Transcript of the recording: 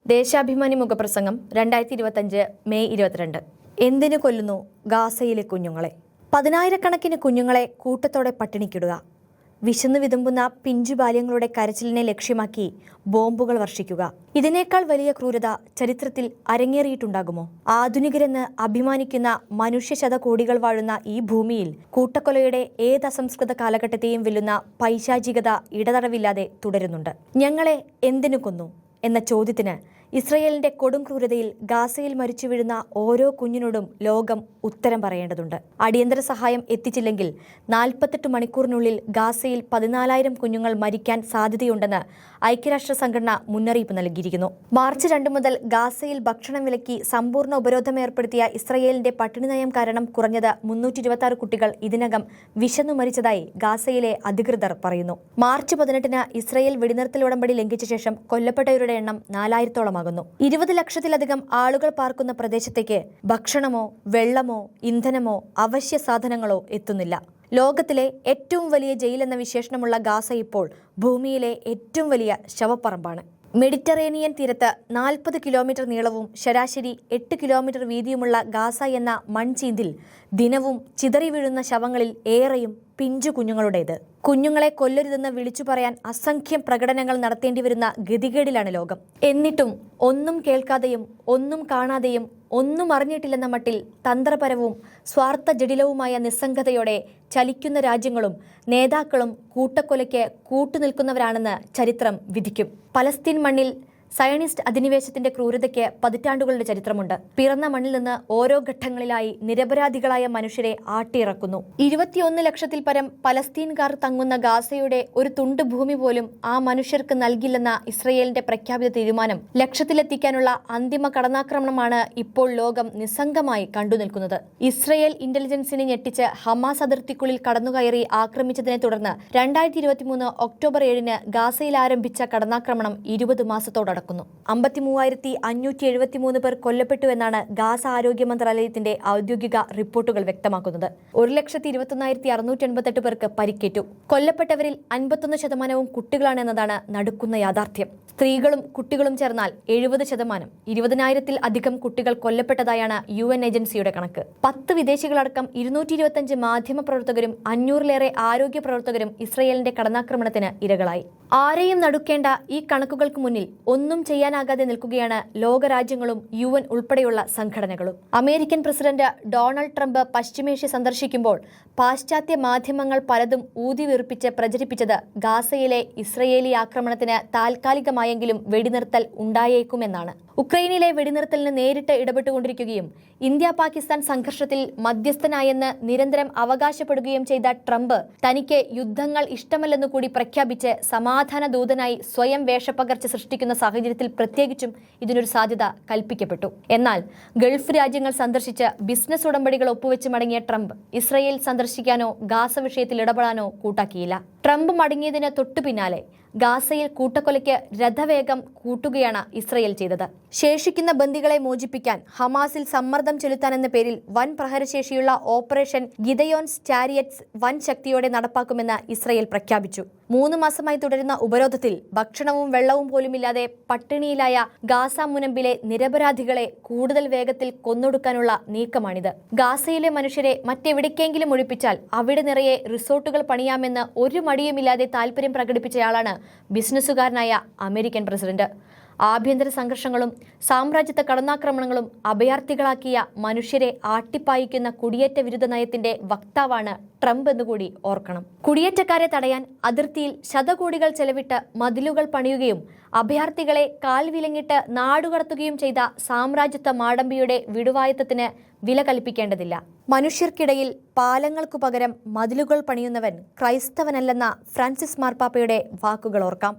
ദേശാഭിമാനി മുഖപ്രസംഗം 2025 മെയ് 22. എന്തിനു കൊല്ലുന്നു ഗാസയിലെ കുഞ്ഞുങ്ങളെ? പതിനായിരക്കണക്കിന് കുഞ്ഞുങ്ങളെ കൂട്ടത്തോടെ പട്ടിണിക്കിടുക, വിശന്നു വിതുമ്പുന്ന പിഞ്ചുബാല്യങ്ങളുടെ കരച്ചിലിനെ ലക്ഷ്യമാക്കി ബോംബുകൾ വർഷിക്കുക. ഇതിനേക്കാൾ വലിയ ക്രൂരത ചരിത്രത്തിൽ അരങ്ങേറിയിട്ടുണ്ടാകുമോ? ആധുനികരെന്ന് അഭിമാനിക്കുന്ന മനുഷ്യശതകോടികൾ വാഴുന്ന ഈ ഭൂമിയിൽ കൂട്ടക്കൊലയുടെ ഏത് അസംസ്കൃത കാലഘട്ടത്തെയും വെല്ലുന്ന പൈശാചികത ഇടതടവില്ലാതെ തുടരുന്നുണ്ട്. ഞങ്ങളെ എന്തിനു കൊന്നു എന്ന ചോദ്യത്തിന് ഇസ്രയേലിന്റെ കൊടും ക്രൂരതയിൽ ഗാസയിൽ മരിച്ചു വീഴുന്ന ഓരോ കുഞ്ഞിനോടും ലോകം ഉത്തരം പറയേണ്ടതുണ്ട്. അടിയന്തര സഹായം എത്തിച്ചില്ലെങ്കിൽ 48 മണിക്കൂറിനുള്ളിൽ ഗാസയിൽ 14,000 കുഞ്ഞുങ്ങൾ മരിക്കാൻ സാധ്യതയുണ്ടെന്ന് ഐക്യരാഷ്ട്ര സംഘടന മുന്നറിയിപ്പ് നൽകിയിരിക്കുന്നു. മാർച്ച് 2 മുതൽ ഗാസയിൽ ഭക്ഷണം വിലക്കി സമ്പൂർണ്ണ ഉപരോധം ഏർപ്പെടുത്തിയ ഇസ്രയേലിന്റെ പട്ടിണി നയം കാരണം കുറഞ്ഞത് 326 കുട്ടികൾ ഇതിനകം വിശന്നു മരിച്ചതായി ഗാസയിലെ അധികൃതർ പറയുന്നു. മാർച്ച് 18-ന് ഇസ്രയേൽ വെടിനിർത്തൽ ഉടമ്പടി ലംഘിച്ച ശേഷം കൊല്ലപ്പെട്ടവരുടെ എണ്ണം 4,000-ഓളം. 20 ലക്ഷത്തിലധികം ആളുകൾ പാർക്കുന്ന പ്രദേശത്തേക്ക് ഭക്ഷണമോ വെള്ളമോ ഇന്ധനമോ അവശ്യ സാധനങ്ങളോ എത്തുന്നില്ല. ലോകത്തിലെ ഏറ്റവും വലിയ ജയിൽ എന്ന വിശേഷണമുള്ള ഗാസ ഇപ്പോൾ ഭൂമിയിലെ ഏറ്റവും വലിയ ശവപ്പറമ്പാണ്. മെഡിറ്ററേനിയൻ തീരത്ത് 40 കിലോമീറ്റർ നീളവും ശരാശരി 8 കിലോമീറ്റർ വീതിയുമുള്ള ഗാസ എന്ന മൺചീന്തിൽ ദിനവും ചിതറി വീഴുന്ന ശവങ്ങളിൽ ഏറെയും പിഞ്ചു കുഞ്ഞുങ്ങളുടേത്. കുഞ്ഞുങ്ങളെ കൊല്ലരുതെന്ന് വിളിച്ചു പറയാൻ അസംഖ്യം പ്രകടനങ്ങൾ നടത്തേണ്ടി വരുന്ന ഗതികേടിലാണ് ലോകം. എന്നിട്ടും ഒന്നും കേൾക്കാതെയും ഒന്നും കാണാതെയും ഒന്നും അറിഞ്ഞിട്ടില്ലെന്ന മട്ടിൽ തന്ത്രപരവും സ്വാർത്ഥ ജടിലവുമായ നിസ്സംഗതയോടെ ചലിക്കുന്ന രാജ്യങ്ങളും നേതാക്കളും കൂട്ടക്കൊലയ്ക്ക് കൂട്ടുനിൽക്കുന്നവരാണെന്ന് ചരിത്രം വിധിക്കും. പലസ്തീൻ മണ്ണിൽ സയണിസ്റ്റ് അധിനിവേശത്തിന്റെ ക്രൂരതയ്ക്ക് പതിറ്റാണ്ടുകളുടെ ചരിത്രമുണ്ട്. പിറന്ന മണ്ണിൽ നിന്ന് ഓരോ ഘട്ടങ്ങളിലായി നിരപരാധികളായ മനുഷ്യരെ ആട്ടിയിറക്കുന്നു. 21 ലക്ഷത്തിൽ പരം പലസ്തീൻകാർ തങ്ങുന്ന ഗാസയുടെ ഒരു തുണ്ട് ഭൂമി പോലും ആ മനുഷ്യർക്ക് നൽകില്ലെന്ന ഇസ്രയേലിന്റെ പ്രഖ്യാപിത തീരുമാനം ലക്ഷ്യത്തിലെത്തിക്കാനുള്ള അന്തിമ കടന്നാക്രമണമാണ് ഇപ്പോൾ ലോകം നിസ്സംഗമായി കണ്ടുനിൽക്കുന്നത്. ഇസ്രയേൽ ഇന്റലിജൻസിനെ ഞെട്ടിച്ച് ഹമാസ് അതിർത്തിക്കുള്ളിൽ കടന്നുകയറി ആക്രമിച്ചതിനെ തുടർന്ന് 2023 ഒക്ടോബർ 7-ന് ഗാസയിൽ ആരംഭിച്ച കടന്നാക്രമണം 20 മാസത്തോടടുക്കും. 53,573 പേർ കൊല്ലപ്പെട്ടു എന്നാണ് ഗാസ ആരോഗ്യ മന്ത്രാലയത്തിന്റെ ഔദ്യോഗിക റിപ്പോർട്ടുകൾ വ്യക്തമാക്കുന്നത്. 1,21,688 പേർക്ക് പരിക്കേറ്റു. കൊല്ലപ്പെട്ടവരിൽ 51% കുട്ടികളാണെന്നതാണ് നടുക്കുന്ന യാഥാർത്ഥ്യം. സ്ത്രീകളും കുട്ടികളും ചേർന്നാൽ 70%. 20,000-ൽ അധികം കുട്ടികൾ കൊല്ലപ്പെട്ടതായാണ് UN ഏജൻസിയുടെ കണക്ക്. 10 വിദേശികളടക്കം 225 മാധ്യമ പ്രവർത്തകരും 500-ലേറെ ആരോഗ്യ പ്രവർത്തകരും ഇസ്രയേലിന്റെ കടന്നാക്രമണത്തിന് ഇരകളായി. ആരെയും നടുക്കേണ്ട ഈ കണക്കുകൾക്ക് മുന്നിൽ ഒന്നും ചെയ്യാനാകാതെ നിൽക്കുകയാണ് ലോകരാജ്യങ്ങളും UN ഉൾപ്പെടെയുള്ള സംഘടനകളും. അമേരിക്കൻ പ്രസിഡന്റ് ഡൊണാൾഡ് ട്രംപ് പശ്ചിമേഷ്യ സന്ദർശിക്കുമ്പോൾ പാശ്ചാത്യ മാധ്യമങ്ങൾ പലതും ഊതിവീർപ്പിച്ച് പ്രചരിപ്പിച്ചത് ഗാസയിലെ ഇസ്രയേലി ആക്രമണത്തിന് താൽക്കാലികമായെങ്കിലും വെടിനിർത്തൽ ഉണ്ടായേക്കുമെന്നാണ്. ഉക്രൈനിലെ വെടിനിർത്തലിന് നേരിട്ട് ഇടപെട്ടുകൊണ്ടിരിക്കുകയും ഇന്ത്യ പാകിസ്ഥാൻ സംഘർഷത്തിൽ മധ്യസ്ഥനായെന്ന് നിരന്തരം അവകാശപ്പെടുകയും ചെയ്ത ട്രംപ് തനിക്ക് യുദ്ധങ്ങൾ ഇഷ്ടമല്ലെന്നു കൂടി പ്രഖ്യാപിച്ച് സമാധാന ദൂതനായി സ്വയം വേഷപ്പകർച്ച സൃഷ്ടിക്കുന്ന സാഹചര്യത്തിൽ പ്രത്യേകിച്ചും ഇതിനൊരു സാധ്യത കൽപ്പിക്കപ്പെട്ടു. എന്നാൽ ഗൾഫ് രാജ്യങ്ങൾ സന്ദർശിച്ച് ബിസിനസ് ഉടമ്പടികൾ ഒപ്പുവെച്ച് മടങ്ങിയ ട്രംപ് ഇസ്രയേൽ സന്ദർശിക്കാനോ ഗാസ വിഷയത്തിൽ ഇടപെടാനോ കൂട്ടാക്കിയില്ല. ട്രംപ് മടങ്ങിയതിന് തൊട്ടു പിന്നാലെ ഗാസയിൽ കൂട്ടക്കൊലയ്ക്ക് രഥവേഗം കൂട്ടുകയാണ് ഇസ്രയേൽ ചെയ്തത്. ശേഷിക്കുന്ന ബന്ദികളെ മോചിപ്പിക്കാൻ ഹമാസിൽ സമ്മർദ്ദം ചെലുത്താനെന്ന പേരിൽ വൻ പ്രഹരശേഷിയുള്ള ഓപ്പറേഷൻ ഗിദയോൻസ് ചാരിയറ്റ്സ് വൻ ശക്തിയോടെ നടപ്പാക്കുമെന്ന് ഇസ്രയേൽ പ്രഖ്യാപിച്ചു. 3 മാസമായി തുടരുന്ന ഉപരോധത്തിൽ ഭക്ഷണവും വെള്ളവും പോലുമില്ലാതെ പട്ടിണിയിലായ ഗാസ മുനമ്പിലെ നിരപരാധികളെ കൂടുതൽ വേഗത്തിൽ കൊന്നൊടുക്കാനുള്ള നീക്കമാണിത്. ഗാസയിലെ മനുഷ്യരെ മറ്റെവിടേക്കെങ്കിലും ഒഴിപ്പിച്ചാൽ അവിടെ നിറയെ റിസോർട്ടുകൾ പണിയാമെന്ന് ഒരു മടിയുമില്ലാതെ താൽപര്യം പ്രകടിപ്പിച്ചയാളാണ് ബിസിനസ്സുകാരനായ അമേരിക്കൻ പ്രസിഡന്റ്. ആഭ്യന്തര സംഘർഷങ്ങളും സാമ്രാജ്യത്വ കടന്നാക്രമണങ്ങളും അഭയാർത്ഥികളാക്കിയ മനുഷ്യരെ ആട്ടിപ്പായിക്കുന്ന കുടിയേറ്റ വിരുദ്ധ നയത്തിന്റെ വക്താവാണ് ട്രംപ് എന്നുകൂടി ഓർക്കണം. കുടിയേറ്റക്കാരെ തടയാൻ അതിർത്തിയിൽ ശതകോടികൾ ചെലവിട്ട് മതിലുകൾ പണിയുകയും അഭയാർത്ഥികളെ കാൽവിലങ്ങിട്ട് നാടുകടത്തുകയും ചെയ്ത സാമ്രാജ്യത്വ മാടമ്പിയുടെ വിടുവായത്തത്തിന് വില കൽപ്പിക്കേണ്ടതില്ല. മനുഷ്യർക്കിടയിൽ പാലങ്ങൾക്കു പകരം മതിലുകൾ പണിയുന്നവൻ ക്രൈസ്തവനല്ലെന്ന ഫ്രാൻസിസ് മാർപ്പാപ്പയുടെ വാക്കുകൾ ഓർക്കാം.